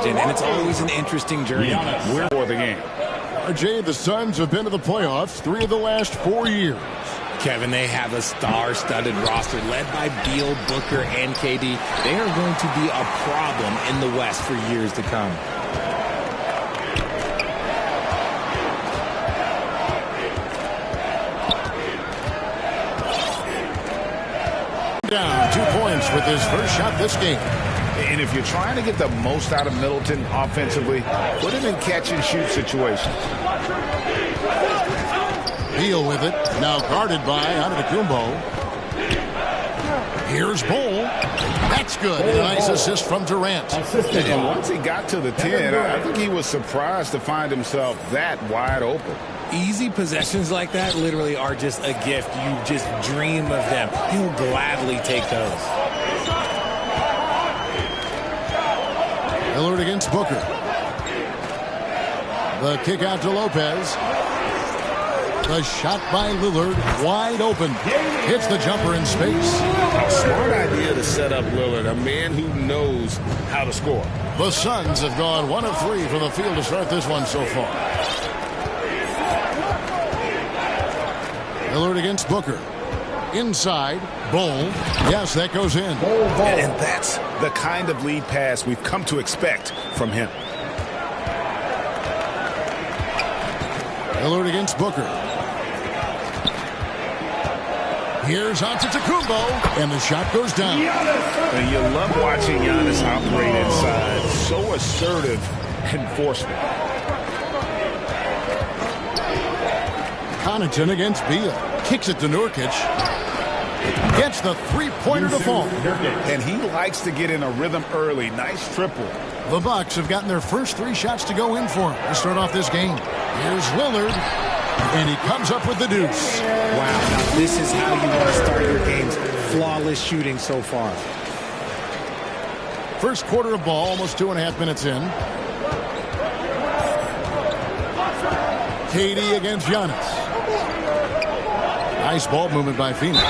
imagine, and it's always an interesting journey. We're for the game. RJ, the Suns have been to the playoffs 3 of the last 4 years. Kevin, they have a star-studded roster led by Beal, Booker, and KD. They are going to be a problem in the West for years to come. Down 2 points with his first shot this game. And if you're trying to get the most out of Middleton offensively, put him in catch-and-shoot situations. Beal with it. Now guarded by Antetokounmpo. Here's Bol. That's good. And a nice assist from Durant. And once he got to the 10, I think he was surprised to find himself that wide open. Easy possessions like that literally are just a gift. You just dream of them. He'll gladly take those. Lillard against Booker. The kick out to Lopez. The shot by Lillard, wide open. Hits the jumper in space. A smart idea to set up Lillard, a man who knows how to score. The Suns have gone 1 of 3 from the field to start this one so far. Lillard against Booker. Inside, Bol. Yes, that goes in. And that's the kind of lead pass we've come to expect from him. Lillard against Booker. Here's Antetokounmpo, and the shot goes down. And you love watching Giannis operate inside. So assertive and forceful. Connaughton against Beal. Kicks it to Nurkic. Gets the three-pointer to fall. And he likes to get in a rhythm early. Nice triple. The Bucks have gotten their first 3 shots to go in for him to start off this game. Here's Lillard. And he comes up with the deuce. Wow, now this is how you want to start your games. Flawless shooting so far. First quarter of ball, almost 2.5 minutes in. KD against Giannis. Nice ball movement by Phoenix.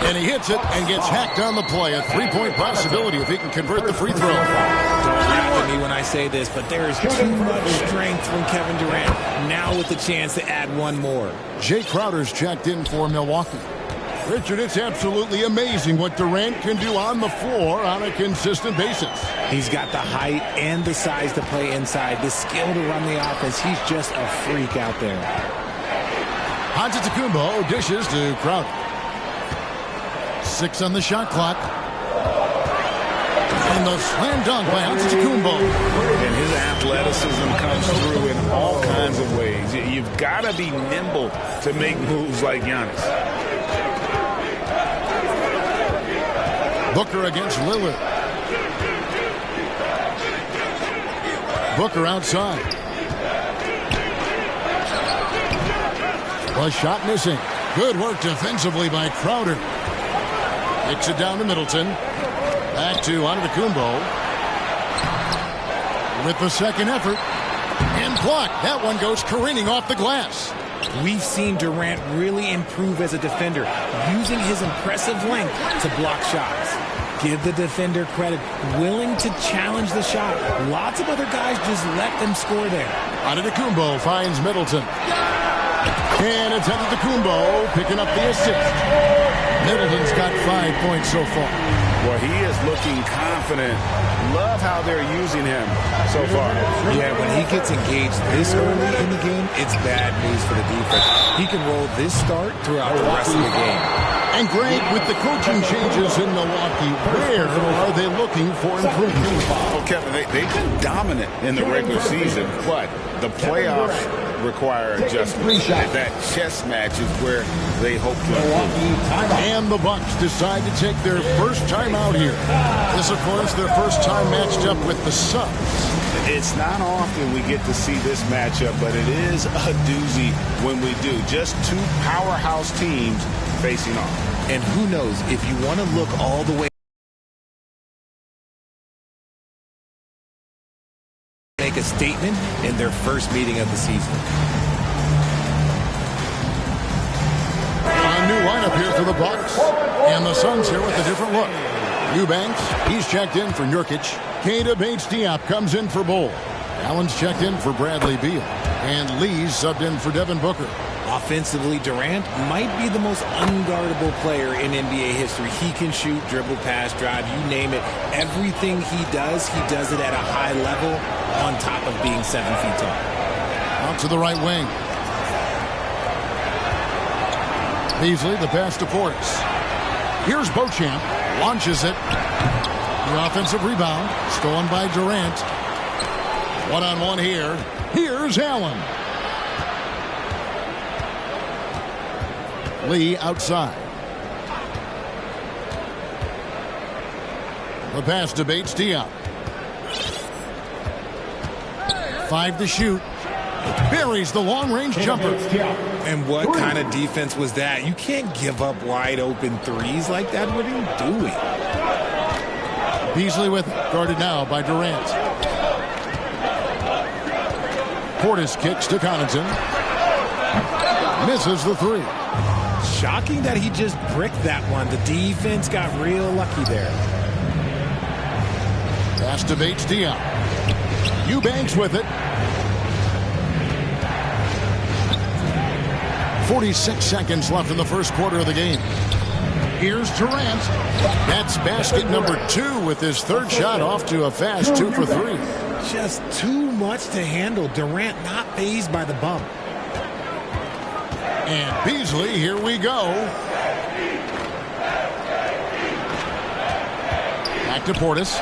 And he hits it and gets hacked on the play. A 3-point possibility if he can convert the free throw. Don't laugh at me when I say this, but there is too much strength from Kevin Durant. Now with the chance to add one more. Jay Crowder's checked in for Milwaukee. Richard, it's absolutely amazing what Durant can do on the floor on a consistent basis. He's got the height and the size to play inside, the skill to run the offense. He's just a freak out there. Antetokounmpo dishes to Crowder. 6 on the shot clock. And the slam dunk by Antetokounmpo. And his athleticism comes through in all kinds of ways. You've got to be nimble to make moves like Giannis. Booker against Lillard. Booker outside. The shot missing. Good work defensively by Crowder. Kicks it down to Middleton. Back to Antetokounmpo. With the second effort. And blocked. That one goes careening off the glass. We've seen Durant really improve as a defender, using his impressive length to block shots. Give the defender credit, willing to challenge the shot. Lots of other guys just let them score there. Antetokounmpo finds Middleton. And it's Antetokounmpo picking up the assist. Middleton's got 5 points so far. Well, he is looking confident. Love how they're using him so far. Yeah, when he gets engaged this early in the game, it's bad news for the defense. He can roll this start throughout the rest of the game. And Greg, with the coaching changes in Milwaukee, where are they looking for improvement? Well, Kevin, they've been dominant in the regular season, but the playoffs require adjustment. That chess match is where they hope to improve. And the Bucks decide to take their first time out here. This, of course, their first time matched up with the Suns. It's not often we get to see this matchup, but it is a doozy when we do. Just 2 powerhouse teams facing off. And who knows, if you want to look all the way, make a statement in their first meeting of the season. A new lineup here for the Bucks. And the Suns here with a different look. Eubanks, he's checked in for Nurkic. Keita Bates-Diop comes in for Bull. Allen's checked in for Bradley Beal. And Lee's subbed in for Devin Booker. Offensively, Durant might be the most unguardable player in NBA history. He can shoot, dribble, pass, drive, you name it. Everything he does it at a high level on top of being 7 feet tall. Out to the right wing. Beasley, the pass to Portis. Here's Beauchamp. Launches it. The offensive rebound. Stolen by Durant. One-on-one here. Here's Allen. Lee outside. The pass to Bates-Diop. 5 to shoot. Buries the long-range jumper. And what kind of defense was that? You can't give up wide-open threes like that. What are you doing? Beasley with it. Guarded now by Durant. Portis kicks to Connaughton. Misses the three. Shocking that he just bricked that one. The defense got real lucky there. Pass to Bates-Diop. Eubanks with it. 46 seconds left in the first quarter of the game. Here's Durant. That's basket number 2 with his third shot off to a fast 2 for 3. Just too much to handle. Durant not fazed by the bump. And Beasley, here we go. Back to Portis.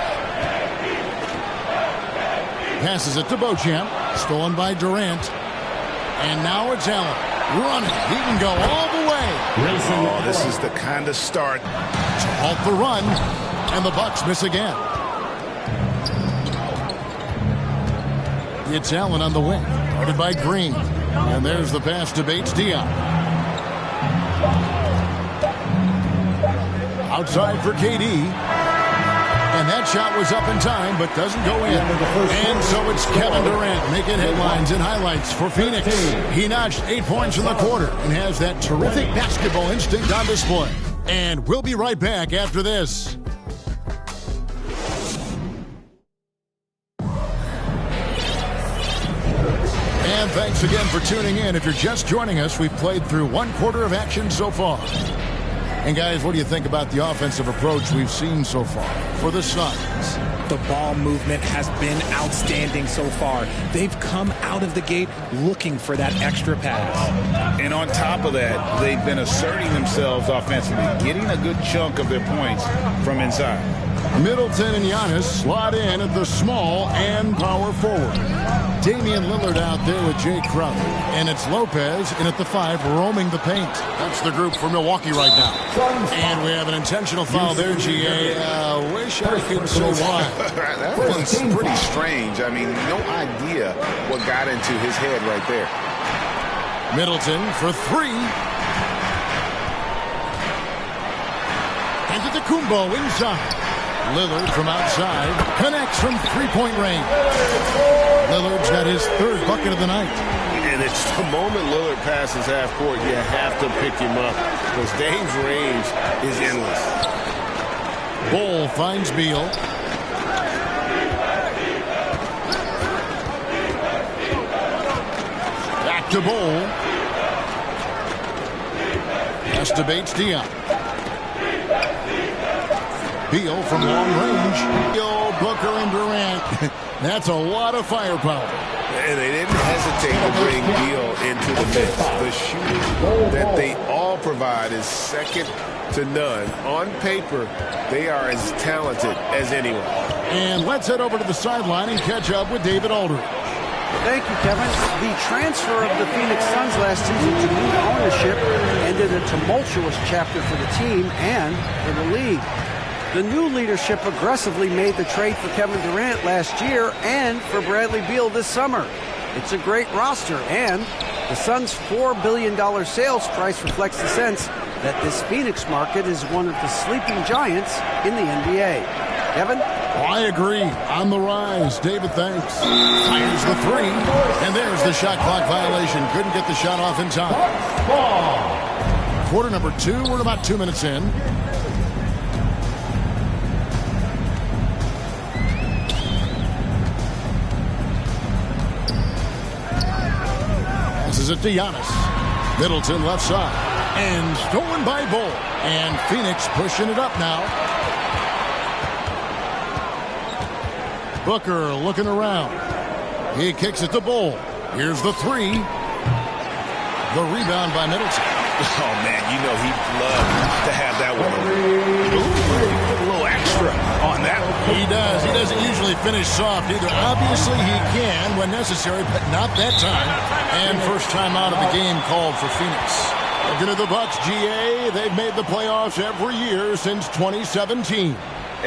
Passes it to Beauchamp. Stolen by Durant. And now it's Allen. Running. He can go all the way. Oh, this is the kind of start To halt the run. And the Bucks miss again. It's Allen on the wing. Guarded by Green. And there's the pass to Bates-Diop. Outside for KD. And that shot was up in time, but doesn't go in. And so it's Kevin Durant making headlines and highlights for Phoenix. He notched 8 points in the quarter and has that terrific basketball instinct on display. And we'll be right back after this. And thanks again for tuning in. If you're just joining us, we've played through 1 quarter of action so far. And guys, what do you think about the offensive approach we've seen so far for the Suns? The ball movement has been outstanding so far. They've come out of the gate looking for that extra pass. And on top of that, they've been asserting themselves offensively, getting a good chunk of their points from inside. Middleton and Giannis slot in at the small and power forward. Damian Lillard out there with Jay Crowder. And it's Lopez in at the 5 roaming the paint. That's the group for Milwaukee right now. And we have an intentional foul there, GA. Wish I could say why. That one's pretty strange. I mean, no idea what got into his head right there. Middleton for 3. And to the Kumbo inside. Lillard from outside connects from three-point range. Lillard's got his 3rd bucket of the night. And it's the moment Lillard passes half court, you have to pick him up because Dame's range is endless. Bull finds Beal. Back to Bull. Pass to Bates-Diop. Beal from long range. Beal, Booker, and Durant. That's a lot of firepower. And they didn't hesitate to bring Beal into the mix. The shooting that they all provide is second to none. On paper, they are as talented as anyone. And let's head over to the sideline and catch up with David Aldridge. Thank you, Kevin. The transfer of the Phoenix Suns last season to new ownership ended a tumultuous chapter for the team and for the league. The new leadership aggressively made the trade for Kevin Durant last year and for Bradley Beal this summer. It's a great roster, and the Suns' $4 billion sales price reflects the sense that this Phoenix market is one of the sleeping giants in the NBA. Kevin? I agree. On the rise. David, thanks. Fires the 3. And there's the shot clock violation. Couldn't get the shot off in time. Quarter number 2. We're about 2 minutes in. Passes it to Giannis. Middleton left side. And stolen by Bull. And Phoenix pushing it up now. Booker looking around. He kicks it to Bull. Here's the three. The rebound by Middleton. Oh, man, you know he'd love to have that one. Ooh, a little extra on that one. He does. He doesn't usually finish soft either. Obviously, he can when necessary, but not that time. And first time out of the game called for Phoenix. Looking at the Bucks, GA, they've made the playoffs every year since 2017.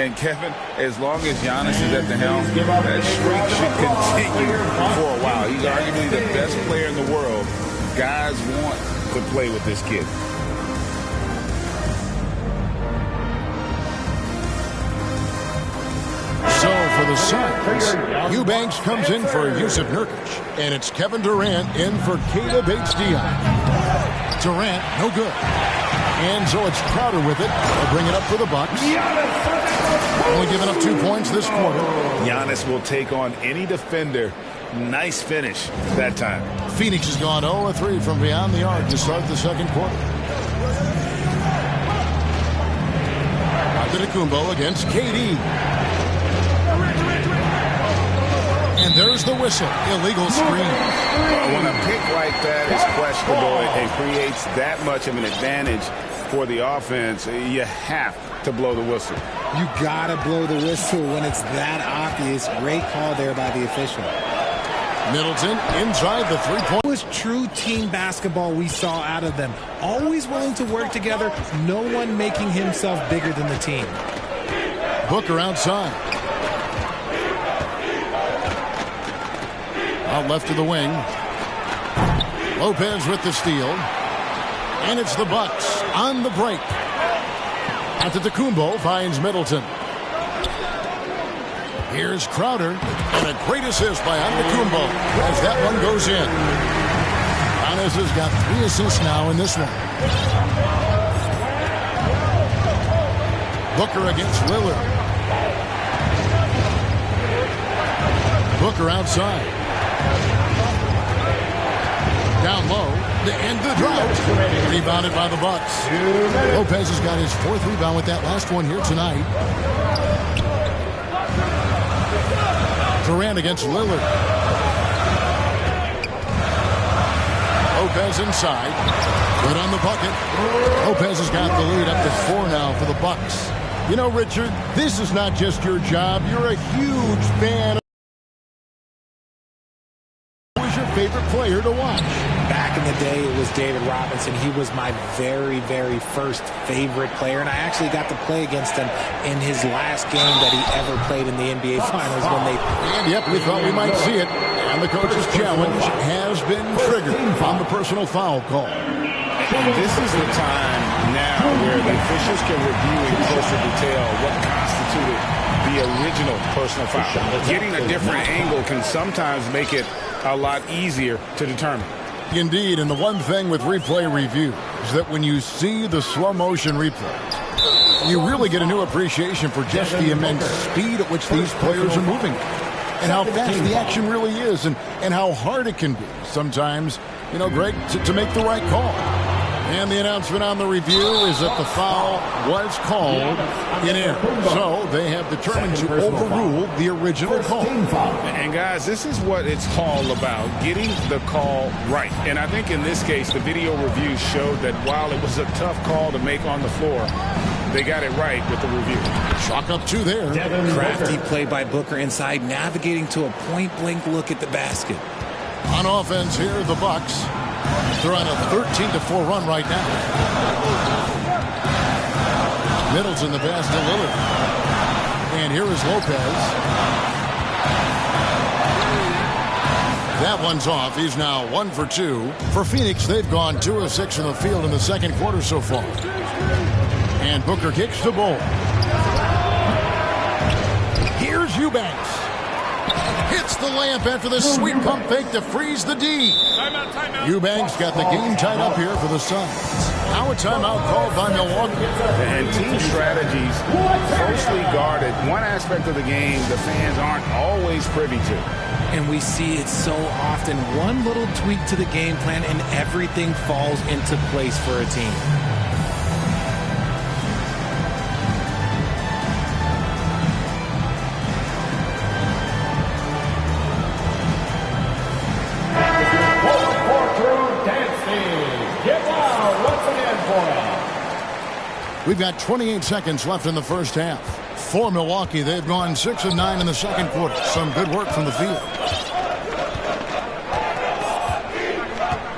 And, Kevin, as long as Giannis is at the helm, that streak should continue for a while. He's arguably the best player in the world. Guys want to play with this kid. So for the Suns, Eubanks comes in for Yusuf Nurkic, and it's Kevin Durant in for Keita Bates-Diop. Durant, no good. And so it's Crowder with it. They'll bring it up for the Bucks. Only giving up 2 points this quarter. Giannis will take on any defender. Nice finish that time. Phoenix has gone 0-3 from beyond the arc to start the second quarter. Antetokounmpo against KD. And there's the whistle. Illegal screen. When a pick like that is questionable, it creates that much of an advantage for the offense. You have to blow the whistle. You gotta blow the whistle when it's that obvious. Great call there by the official. Middleton inside the three-point. It was true team basketball we saw out of them. Always willing to work together. No one making himself bigger than the team. Booker outside. Out left to the wing. Lopez with the steal. And it's the Bucks on the break. Antetokounmpo finds Middleton. Here's Crowder, and a great assist by Antetokounmpo as that one goes in. Giannis has got 3 assists now in this one. Booker against Lillard. Booker outside. Down low, to end the drought. Rebounded by the Bucks. Lopez has got his 4th rebound with that last one here tonight. Durant against Lillard. Lopez inside. Good on the bucket. Lopez has got the lead up to 4 now for the Bucks. You know, Richard, this is not just your job. You're a huge fan. Who is your favorite player to watch? Back in the day, it was David Robinson. He was my very, very first favorite player, and I actually got to play against him in his last game that he ever played in the NBA Finals when they... And yep, we thought we might see it. And the coach's challenge has been triggered on the personal foul call. And this is the time now where the officials can review in closer detail what constituted the original personal foul. Getting a different angle can sometimes make it a lot easier to determine. Indeed, and the one thing with replay review is that when you see the slow motion replay, you really get a new appreciation for just the immense speed at which these players are moving and how fast the action really is and how hard it can be sometimes, you know, Greg, to make the right call. And the announcement on the review is that the foul was called in error. So they have determined to overrule the original call. And guys, this is what it's all about, getting the call right. And I think in this case, the video review showed that while it was a tough call to make on the floor, they got it right with the review. Chalk up 2 there. Crafty play by Booker inside, navigating to a point-blank look at the basket. On offense here, the Bucks. They're on a 13-4 run right now. Middleton the pass to Lillard. And here is Lopez. That one's off. He's now 1 for 2. For Phoenix, they've gone 2 of 6 from the field in the second quarter so far. And Booker kicks the ball. Here's Eubanks. Hits the layup after the sweet pump fake to freeze the D. Timeout. Eubanks got the game tied up here for the Suns. Now a timeout called by Milwaukee. And team strategies closely guarded. One aspect of the game the fans aren't always privy to. And we see it so often. One little tweak to the game plan and everything falls into place for a team. We've got 28 seconds left in the first half. For Milwaukee, they've gone 6 of 9 in the second quarter. Some good work from the field.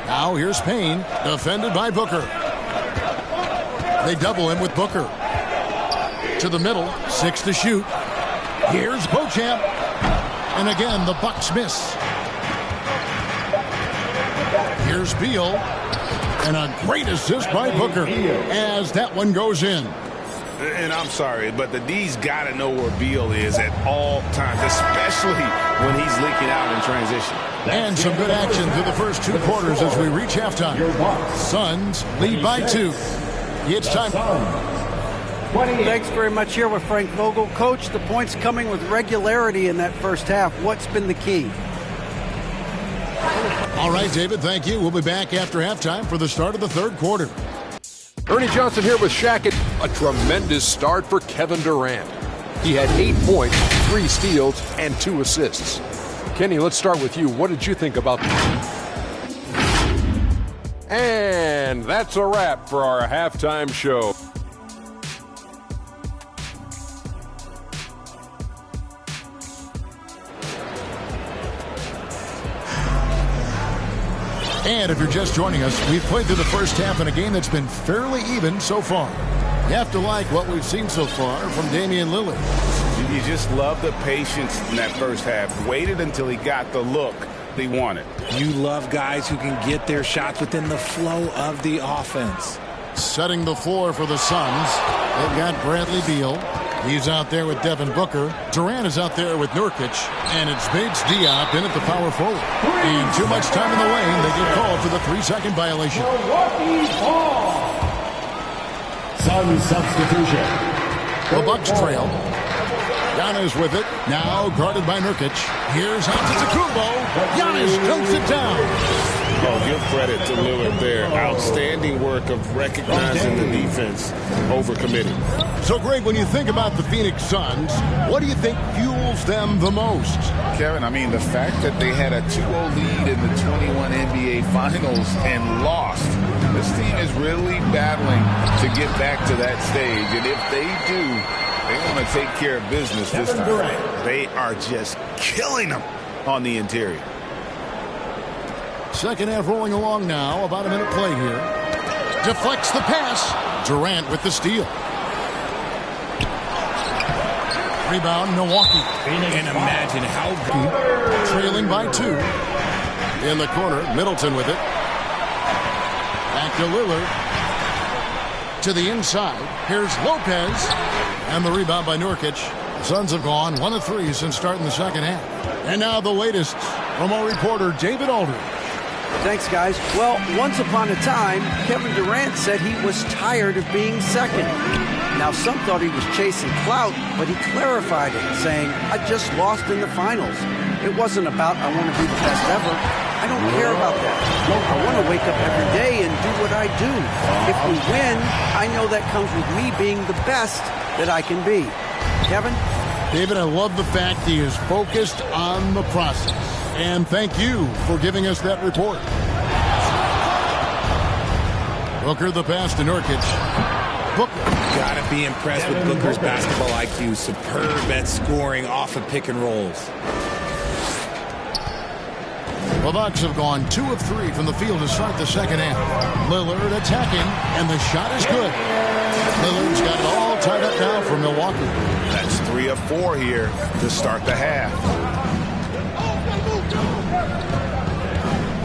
Now here's Payne, defended by Booker. They double him with Booker. To the middle, 6 to shoot. Here's Beauchamp. And again, the Bucks miss. Here's Beal. And a great assist by Booker as that one goes in. And I'm sorry, but the D's got to know where Beal is at all times, especially when he's leaking out in transition. And some good action through the first 2 quarters as we reach halftime. Suns lead by 2. It's time. Thanks very much here with Frank Vogel. Coach, the points coming with regularity in that first half. What's been the key? All right, David, thank you. We'll be back after halftime for the start of the third quarter. Ernie Johnson here with Shaq. A tremendous start for Kevin Durant. He had 8 points, 3 steals, and 2 assists. Kenny, let's start with you. What did you think about that? And that's a wrap for our halftime show. And if you're just joining us, we've played through the first half in a game that's been fairly even so far. You have to like what we've seen so far from Damian Lillard. You just love the patience in that first half. Waited until he got the look he wanted. You love guys who can get their shots within the flow of the offense. Setting the floor for the Suns. They've got Bradley Beal. He's out there with Devin Booker. Durant is out there with Nurkic. And it's Bates Diop in at the power forward. And too much time in the lane. They get called for the 3-second violation. Sun substitution. The Bucks trail. Giannis with it. Now guarded by Nurkic. Here's Antetokounmpo. Giannis dunks it down. Oh, give credit to Lillard there. Outstanding work of recognizing the defense, overcommitting. So, Greg, when you think about the Phoenix Suns, what do you think fuels them the most? Kevin, I mean, the fact that they had a 2-0 lead in the 21 NBA Finals and lost. This team is really battling to get back to that stage. And if they do, they want to take care of business this time. They are just killing them on the interior. Second half rolling along now. About a minute play here. Deflects the pass. Durant with the steal. Rebound, Milwaukee. And imagine how good. Trailing by 2. In the corner, Middleton with it. Back to Lillard. To the inside. Here's Lopez. And the rebound by Nurkic. The Suns have gone 1 of 3 since starting the second half. And now the latest from our reporter, David Aldridge. Thanks, guys. Well, once upon a time, Kevin Durant said he was tired of being second. Now, some thought he was chasing clout, but he clarified it, saying, I just lost in the finals. It wasn't about, I want to be the best ever. I don't care about that. I want to wake up every day and do what I do. If we win, I know that comes with me being the best that I can be. Kevin? David, I love the fact he is focused on the process. And thank you for giving us that report. Booker the pass to Nurkic. Booker. Gotta be impressed with Booker's basketball IQ. Superb at scoring off of pick and rolls. The Bucks have gone 2 of 3 from the field to start the second half. Lillard attacking, and the shot is good. Lillard's got it all tied up now for Milwaukee. That's 3 of 4 here to start the half.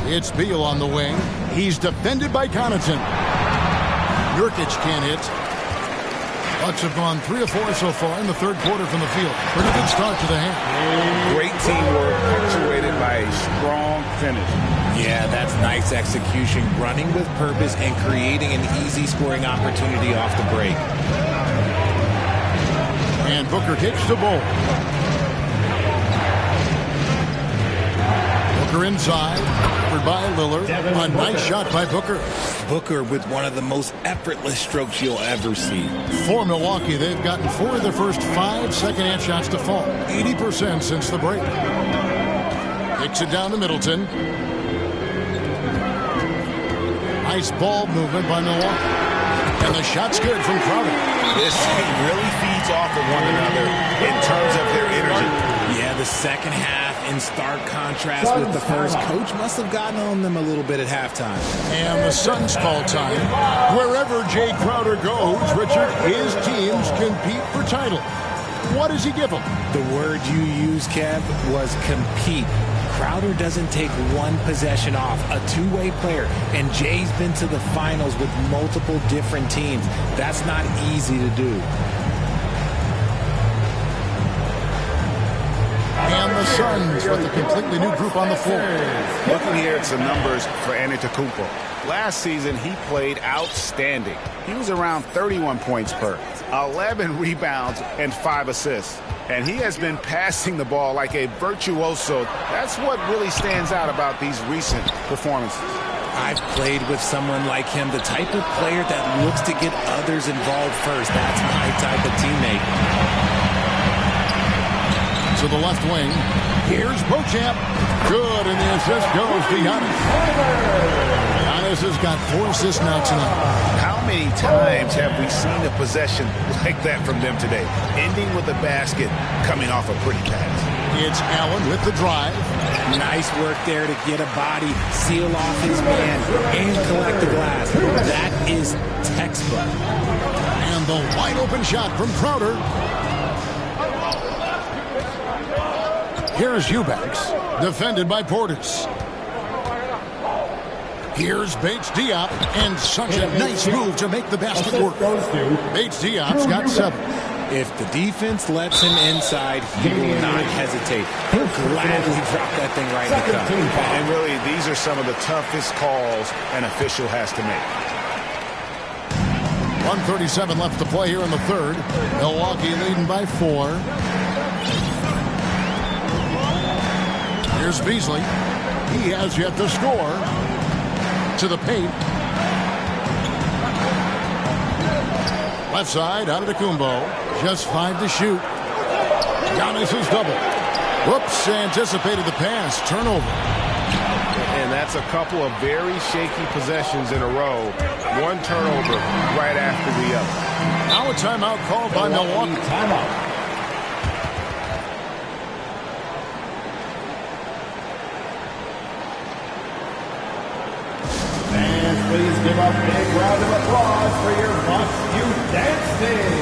It's Beal on the wing. He's defended by Connaughton. Nurkic can't hit. Bucks have gone 3 of 4 so far in the third quarter from the field. Pretty good start to the half. Great teamwork punctuated by a strong finish. Yeah, that's nice execution. Running with purpose and creating an easy scoring opportunity off the break. And Booker hits the ball. Booker inside. Covered by Lillard. A nice shot by Booker. Booker with one of the most effortless strokes you'll ever see. For Milwaukee, they've gotten 4 of their first 5 second-hand shots to fall. 80% since the break. Kicks it down to Middleton. Nice ball movement by Milwaukee. And the shot's good from Crowder. This team really feeds off of one another in terms of their energy. Yeah, the second half in stark contrast with the first. Coach must have gotten on them a little bit at halftime. And the Suns call time. Wherever Jay Crowder goes, Richard, his teams compete for title. What does he give them? The word you used, Kev, was compete. Crowder doesn't take one possession off, a two-way player, and Jay's been to the finals with multiple different teams. That's not easy to do. And the Suns with a completely new group on the floor. Looking here at some numbers for Antetokounmpo. Last season, he played outstanding. He was around 31 points per, 11 rebounds, and 5 assists. And he has been passing the ball like a virtuoso. That's what really stands out about these recent performances. I've played with someone like him, the type of player that looks to get others involved first. That's my type of teammate. To the left wing. Here's Beauchamp. Good, and the assist goes to Giannis. Giannis has got 4 assists now tonight. How many times have we seen a possession like that from them today? Ending with a basket, coming off a pretty pass. It's Allen with the drive. Nice work there to get a body, seal off his man, and collect the glass. That is textbook. And the wide open shot from Crowder. Here's Eubanks, defended by Portis. Here's Bates Diop, and such a nice move to make the basket work. Bates Diop's got 7. If the defense lets him inside, he will not hesitate. He'll gladly drop that thing right in the cup. And really, these are some of the toughest calls an official has to make. 1:37 left to play here in the third. Milwaukee leading by 4. Here's Beasley. He has yet to score. To the paint. Left side, Antetokounmpo. Just 5 to shoot. Giannis is double. Whoops, anticipated the pass. Turnover. And that's a couple of very shaky possessions in a row. One turnover right after the other. Now a timeout called by Milwaukee. Timeout. Please give a big round of applause for your Must You Dance Team.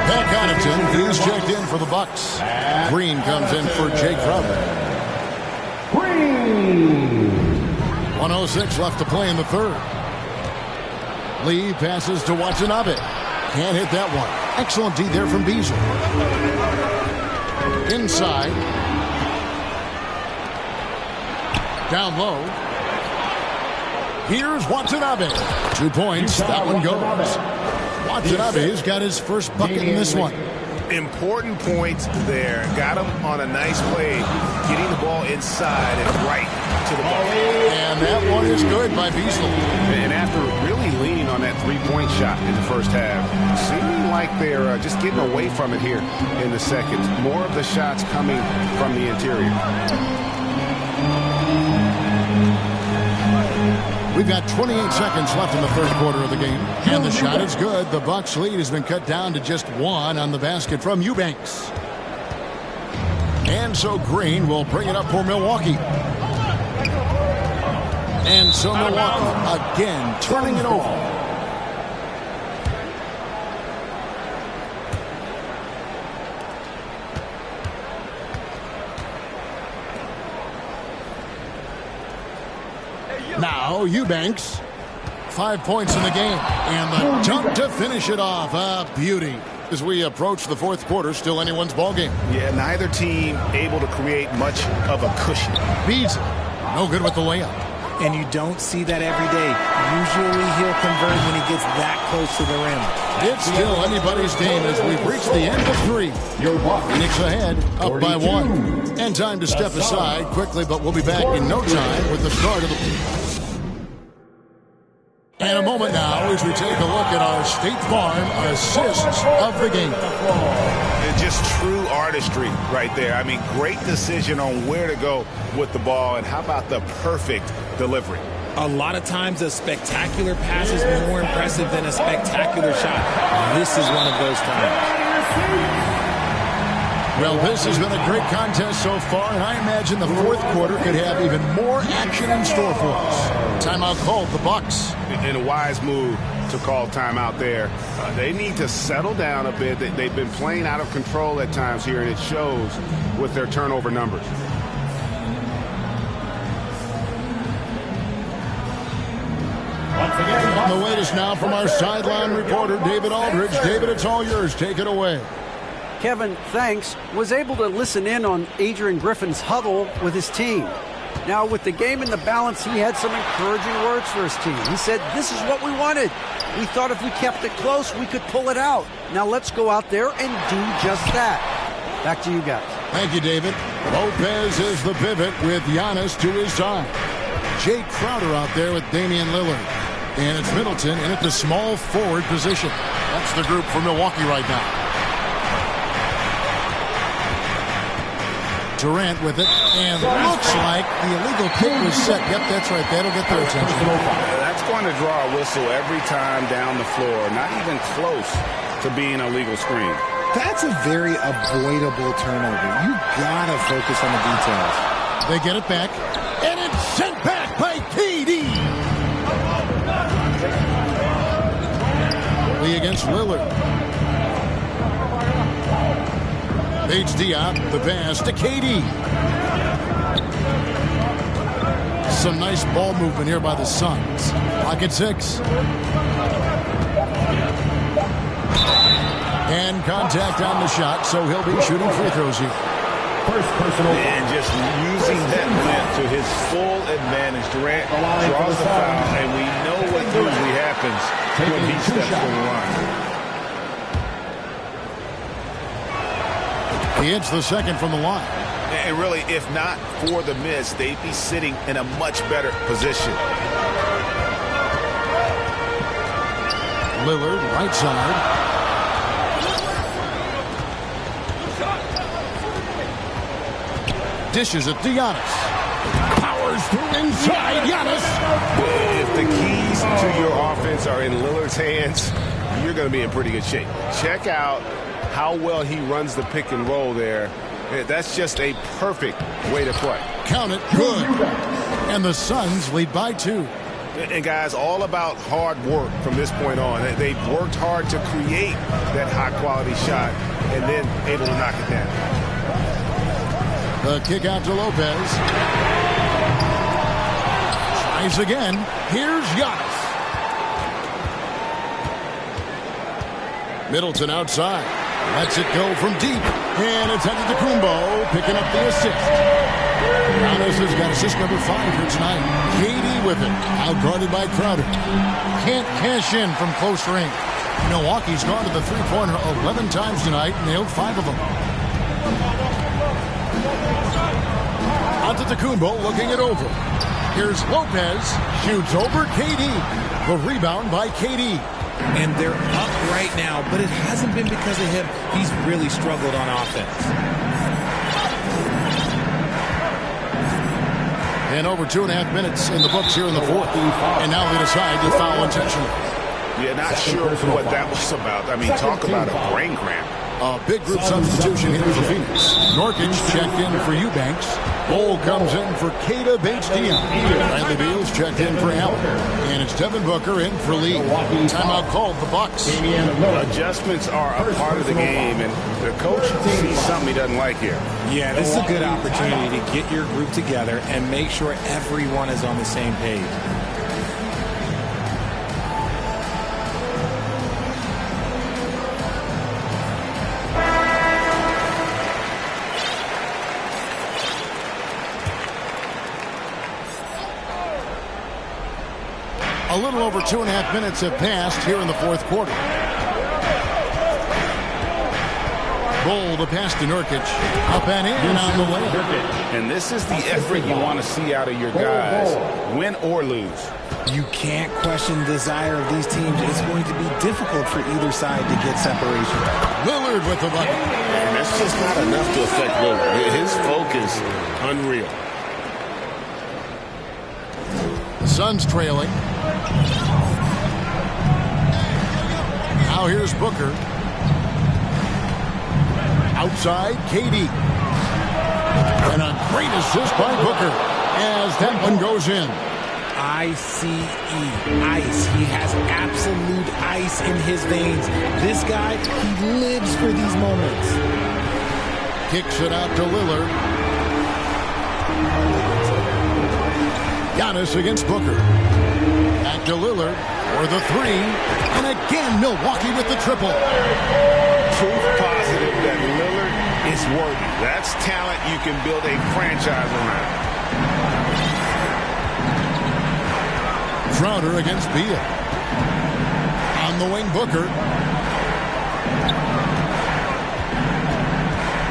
Pat Connaughton is checked in for the Bucks. Green comes in for Jay Crowder. Green. 1:06 left to play in the third. Lee passes to Watanabe. Can't hit that one. Excellent D there from Beasley. Inside. Down low. Here's Watanabe. 2 points. That one goes. Watanabe's got his first bucket in this one. Important points there. Got him on a nice play, getting the ball inside and right to the ball. And that one is good by Beasley. And after really leaning on that three-point shot in the first half, seeming like they're just getting away from it here in the second. More of the shots coming from the interior. We've got 28 seconds left in the third quarter of the game. And the shot is good. The Bucks lead has been cut down to just 1 on the basket from Eubanks. And so Green will bring it up for Milwaukee. And so Milwaukee again turning it over. Now Eubanks. 5 points in the game. And the dunk to finish it off. A beauty. As we approach the fourth quarter, still anyone's ball game. Yeah, neither team able to create much of a cushion. Beasley, no good with the layup. And you don't see that every day. Usually he'll convert when he gets that close to the rim. It's still anybody's game as we've reached the end of 3. Phoenix ahead, up by 1. And time to step aside quickly, but we'll be back in no time with the start of the... And a moment now as we take a look at our State Farm assists of the game. It's just true artistry right there. I mean, great decision on where to go with the ball, and how about the perfect delivery? A lot of times a spectacular pass is more impressive than a spectacular shot. This is one of those times. Well, this has been a great contest so far, and I imagine the fourth quarter could have even more action in store for us. Timeout called, the Bucks. And a wise move to call timeout there. They need to settle down a bit. They've been playing out of control at times here, and it shows with their turnover numbers. On the latest now from our sideline reporter, David Aldridge. David, it's all yours. Take it away. Kevin, thanks, was able to listen in on Adrian Griffin's huddle with his team. Now, with the game in the balance, he had some encouraging words for his team. He said, this is what we wanted. We thought if we kept it close, we could pull it out. Now let's go out there and do just that. Back to you guys. Thank you, David. Lopez is the pivot with Giannis to his side. Jay Crowder out there with Damian Lillard. And it's Middleton in at the small forward position. That's the group for Milwaukee right now. Durant with it, and looks like the illegal kick was set. Yep, that's right. That'll get their attention. That's going to draw a whistle every time down the floor. Not even close to being a legal screen. That's a very avoidable turnover. You gotta focus on the details. They get it back, and it's sent back by KD. Lee against Lillard. Bates Diop, the pass to KD. Some nice ball movement here by the Suns. Clock at 6. And contact on the shot, so he'll be shooting free throws here. First personal. And just using that length to his full advantage. Durant draws the foul, and we know what usually happens when he steps on the line. He hits the second from the line. And really, if not for the miss, they'd be sitting in a much better position. Lillard, right side. Dishes it to Giannis. Powers through inside. Giannis. If the keys to your offense are in Lillard's hands, you're going to be in pretty good shape. Check out how well he runs the pick and roll there. That's just a perfect way to play. Count it. Good. And the Suns lead by 2. And guys, all about hard work from this point on. They've worked hard to create that high-quality shot and then able to knock it down. The kick out to Lopez. Tries again. Here's Giannis. Middleton outside. Lets it go from deep. And it's headed to Kumbo, picking up the assist. Giannis has got assist number 5 here tonight. KD with it. Out guarded by Crowder. Can't cash in from close range. Milwaukee's gone to the three-pointer 11 times tonight, nailed 5 of them. Onto Kumbo, looking it over. Here's Lopez. Shoots over KD. The rebound by KD. And they're up right now, but it hasn't been because of him. He's really struggled on offense. And over 2.5 minutes in the books here in the fourth. And now they decide to foul intentionally. Yeah, not sure what that was about. I mean, talk about a brain cramp. A big group substitution here for Phoenix. Norkic checked in for Eubanks. Bol comes in for Keita Bates-Diop. Bradley Beal's checked in for Allen. And it's Devin Booker in for Lee. Timeout called the Bucks. Adjustments are a part of the game, and the coach sees something he doesn't like here. Yeah, this is a good opportunity to get your group together and make sure everyone is on the same page. little over 2.5 minutes have passed here in the fourth quarter. Bull to pass to Nurkic. Up and in on the way. And this is the effort you want to see out of your guys, win or lose. You can't question the desire of these teams. It's going to be difficult for either side to get separation. Lillard with the bucket. And that's just not enough to affect Lillard. His focus, unreal. The Suns trailing. Now here's Booker. Outside, KD. And a great assist by Booker as that one goes in. ICE, ice. He has absolute ice in his veins. This guy, he lives for these moments. Kicks it out to Lillard. Giannis against Booker. Back to Lillard for the three. And again, Milwaukee with the triple. Proof positive that Lillard is worthy. That's talent you can build a franchise around. Crowder against Beal. On the wing, Booker.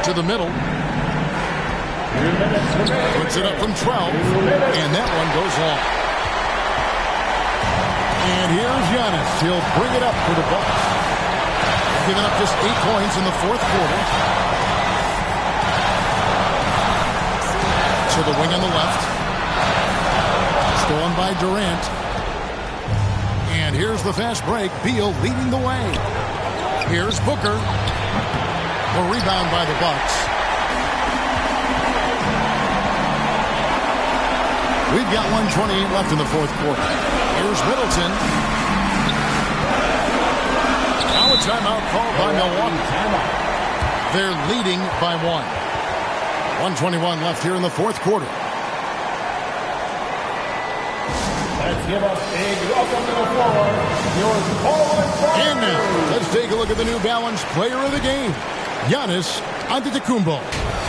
To the middle. Puts it up from 12. And that one goes long. And here's Giannis. He'll bring it up for the Bucks. Giving up just 8 points in the fourth quarter. To the wing on the left. Stolen by Durant. And here's the fast break. Beal leading the way. Here's Booker. The rebound by the Bucks. We've got 1:28 left in the fourth quarter. Here's Middleton. Now a timeout called by Milwaukee. They're leading by 1. 1:21 left here in the fourth quarter. Let's give a big welcome to the floor. Your Cholo. And now, let's take a look at the New Balance player of the game, Giannis Antetokounmpo.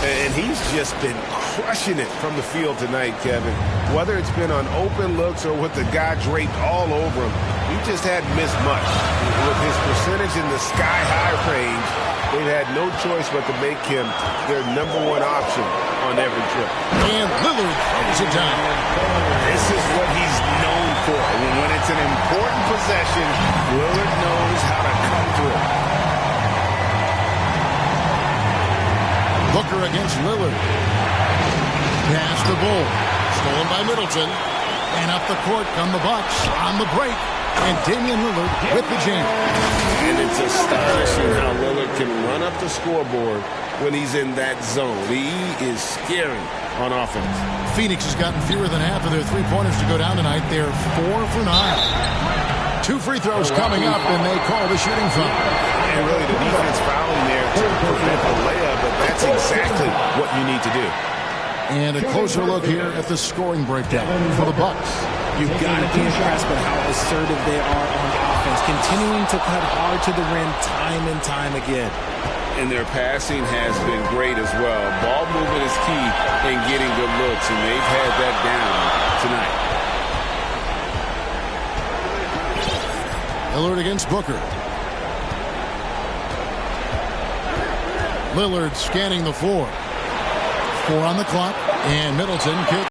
And he's just been crushing it from the field tonight, Kevin. Whether it's been on open looks or with the guy draped all over him, he just hadn't missed much. With his percentage in the sky-high range, they've had no choice but to make him their #1 option on every trip. And Lillard throws it down. This is what he's known for. When it's an important possession, Lillard knows how to come through. Booker against Lillard. Pass the Bull. Stolen by Middleton. And up the court come the Bucks on the break. And Damian Lillard with the jam. And it's astonishing how Lillard can run up the scoreboard when he's in that zone. He is scary on offense. Phoenix has gotten fewer than half of their three-pointers to go down tonight. They're 4 for 9. 2 free throws coming up, and they call the shooting foul. And really the defense fouling there to prevent the layup, but that's exactly what you need to do. And a closer look here at the scoring breakdown for the Bucks. You've got to be impressed with how assertive they are on offense, continuing to cut hard to the rim time and time again. And their passing has been great as well. Ball movement is key in getting good looks, and they've had that down tonight. Lillard against Booker. Lillard scanning the floor. 4 on the clock, and Middleton kicks.